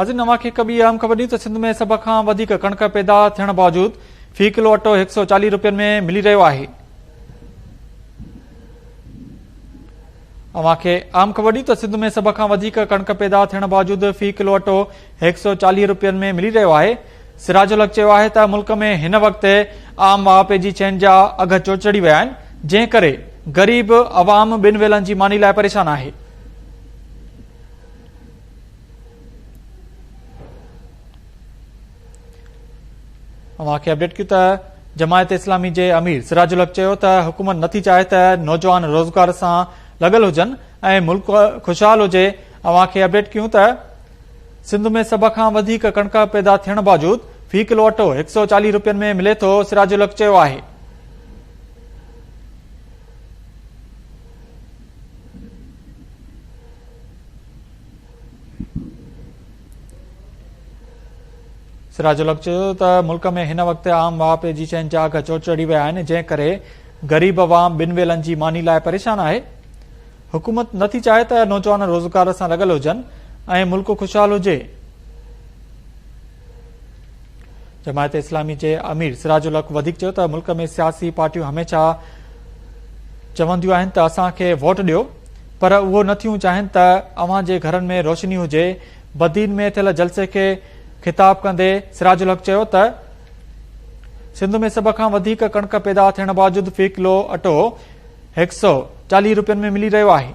हाज़िर नवा खे कबी अहम ख़बर दी तो सिंध में सब खां वधीक कणक पैदा थियण बावजूद फी किलो अटो 140 रुपयनि में मिली रहियो आहे। अवां खे अहम ख़बर दी तो सिंध में सब खां वधीक कणक पैदा थियण बावजूद फी किलो अटो 140 रुपयनि में मिली रहियो आहे। सिराजुल हक़ चयो आहे त मुल्क में हिन वक़्त आम वापे जी शयुनि जा अघ चोचड़ी विया आहिनि, जंहिं करे गरीब अवाम ॿिनि वेलनि जी मानी लाइ परेशान आहे। अवां खे अपडेट कयूं त जमायत इस्लामी जे अमीर सिराजुल हक़ चयो त हुकूमत नथी चाहे त नौजवान रोज़गार सां लॻल हुजनि ऐं मुल्क खुशहाल हुजे। अवां खे अपडेट कयूं त सिंध में सब खां वधीक कणक पैदा थियण बावजूद फी किलो अटो 140 रुपयनि में मिले थो। सिराजुल हक़ चयो आहे सिराजुल हक़ चयो त मुल्क में हिन वक़्त आम वापे जी शयुनि जा अघ चोचड़ी विया आहिनि, जंहिं करे गरीब अवाम ॿिनि वेलनि जी मानी लाइ परेशान आहे। हुकूमत नथी चाहे त नौजवान रोज़गार सां लॻल हुजनि ऐं मुल्क खुशहाल हुजे। जमायत इस्लामी जे अमीर सिराजुल हक़ वधीक चयो त मुल्क में सियासी पार्टियूं हमेशा चवंदियूं आहिनि त असांखे वोट ॾियो, पर उहो नथियूं चाहिनि त अव्हां जे घरनि में रोशनी हुजे। बदीन में थियल जलसे खे ख़िताब कंदे सिराजुल हक़ चयो त सिंध में सब खां वधीक कणक पैदा थियण बावजूद फी किलो अटो 140 रुपयनि में मिली रहियो आहे।